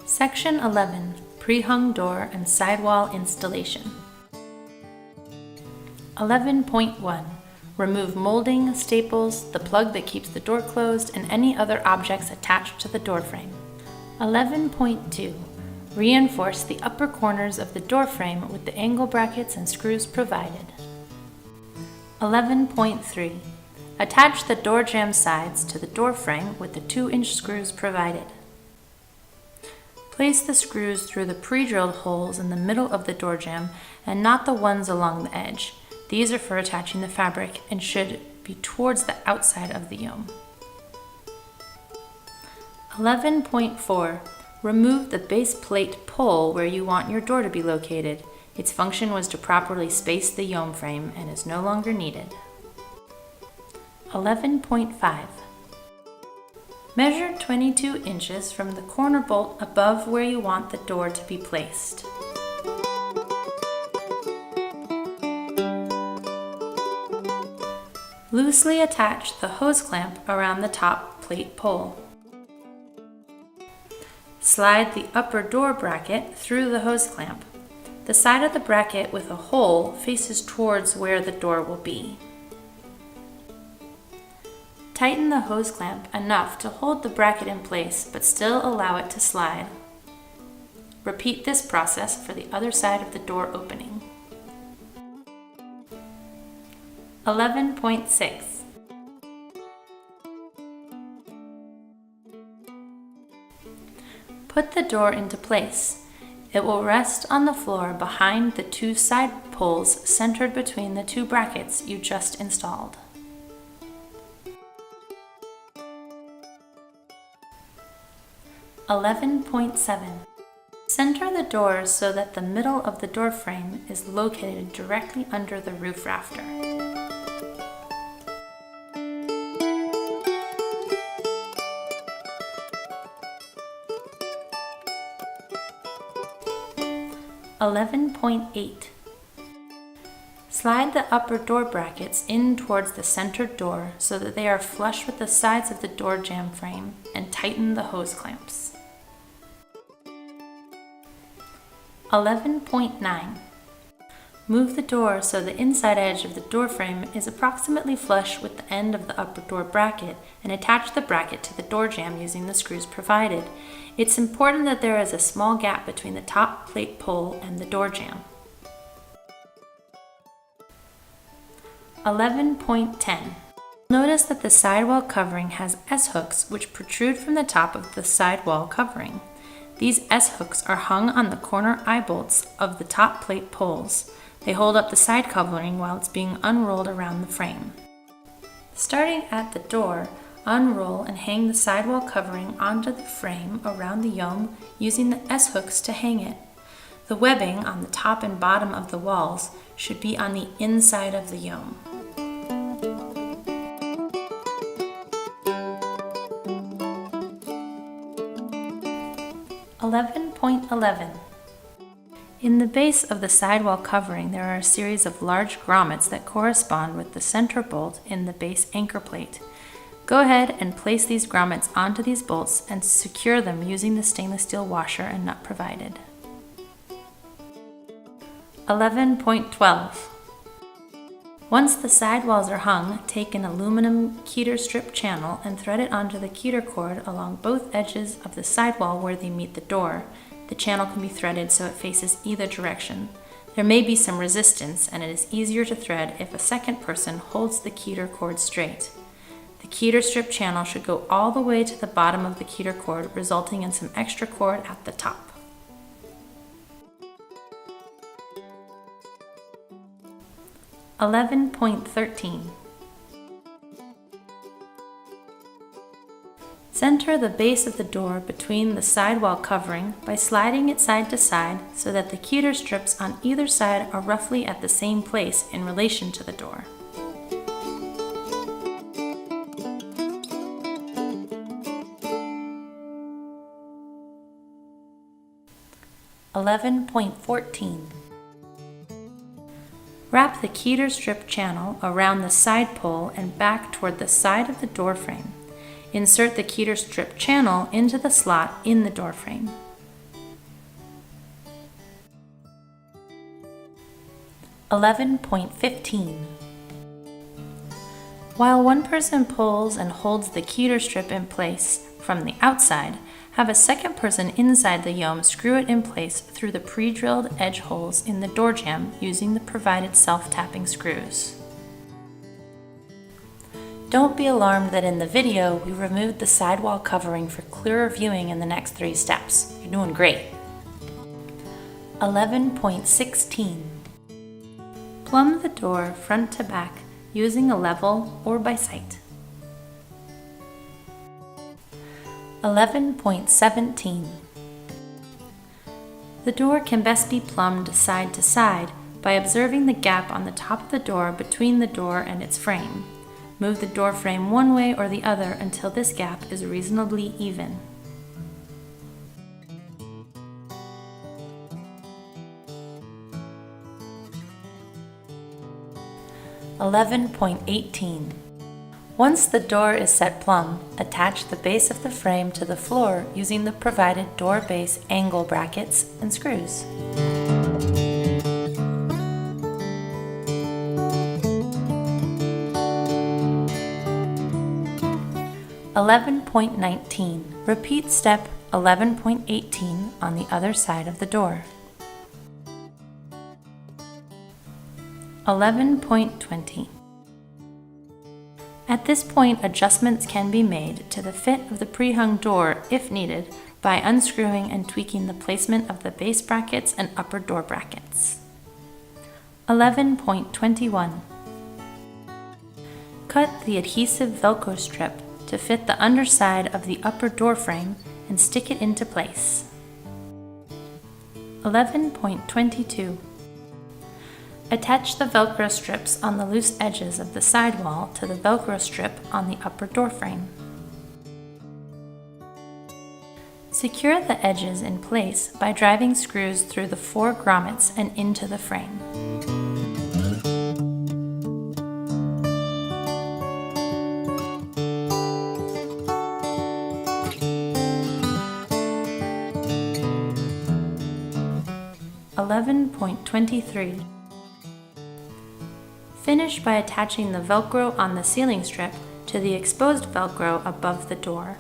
Section 11, Pre-hung door and sidewall installation. 11.1. Remove molding, staples, the plug that keeps the door closed, and any other objects attached to the door frame. 11.2. Reinforce the upper corners of the door frame with the angle brackets and screws provided. 11.3. Attach the door jamb sides to the door frame with the 2-inch screws provided. Place the screws through the pre-drilled holes in the middle of the door jamb and not the ones along the edge. These are for attaching the fabric and should be towards the outside of the yome. 11.4. Remove the base plate pole where you want your door to be located. Its function was to properly space the yome frame and is no longer needed. 11.5. Measure 22 inches from the corner bolt above where you want the door to be placed. Loosely attach the hose clamp around the top plate pole. Slide the upper door bracket through the hose clamp. The side of the bracket with a hole faces towards where the door will be. Tighten the hose clamp enough to hold the bracket in place, but still allow it to slide. Repeat this process for the other side of the door opening. 11.6. Put the door into place. It will rest on the floor behind the 2 side poles centered between the 2 brackets you just installed. 11.7. Center the door so that the middle of the door frame is located directly under the roof rafter. 11.8. Slide the upper door brackets in towards the centered door so that they are flush with the sides of the door jamb frame and tighten the hose clamps. 11.9. Move the door so the inside edge of the door frame is approximately flush with the end of the upper door bracket and attach the bracket to the door jamb using the screws provided. It's important that there is a small gap between the top plate pole and the door jamb. 11.10. Notice that the sidewall covering has S-hooks which protrude from the top of the sidewall covering. These S-hooks are hung on the corner eye bolts of the top plate poles. They hold up the side covering while it's being unrolled around the frame. Starting at the door, unroll and hang the sidewall covering onto the frame around the yome using the S-hooks to hang it. The webbing on the top and bottom of the walls should be on the inside of the yome. 11.11. In the base of the sidewall covering, there are a series of large grommets that correspond with the center bolt in the base anchor plate. Go ahead and place these grommets onto these bolts and secure them using the stainless steel washer and nut provided. 11.12. Once the sidewalls are hung, take an aluminum keter strip channel and thread it onto the keter cord along both edges of the sidewall where they meet the door. The channel can be threaded so it faces either direction. There may be some resistance, and it is easier to thread if a second person holds the keter cord straight. The keter strip channel should go all the way to the bottom of the keter cord, resulting in some extra cord at the top. 11.13. Center the base of the door between the sidewall covering by sliding it side to side so that the keter strips on either side are roughly at the same place in relation to the door. 11.14. Wrap the keter strip channel around the side pole and back toward the side of the door frame. Insert the keter strip channel into the slot in the door frame. 11.15. While one person pulls and holds the keyter strip in place from the outside, have a second person inside the Yome screw it in place through the pre-drilled edge holes in the door jamb using the provided self-tapping screws. Don't be alarmed that in the video we removed the sidewall covering for clearer viewing in the next 3 steps. You're doing great. 11.16. Plumb the door front to back using a level or by sight. 11.17. The door can best be plumbed side to side by observing the gap on the top of the door between the door and its frame. Move the door frame one way or the other until this gap is reasonably even. 11.18. Once the door is set plumb, attach the base of the frame to the floor using the provided door base angle brackets and screws. 11.19. Repeat step 11.18 on the other side of the door. 11.20. At this point, adjustments can be made to the fit of the pre-hung door if needed by unscrewing and tweaking the placement of the base brackets and upper door brackets. 11.21. Cut the adhesive Velcro strip to fit the underside of the upper door frame and stick it into place. 11.22. Attach the Velcro strips on the loose edges of the sidewall to the Velcro strip on the upper door frame. Secure the edges in place by driving screws through the 4 grommets and into the frame. (11.23). Finish by attaching the Velcro on the ceiling strip to the exposed Velcro above the door.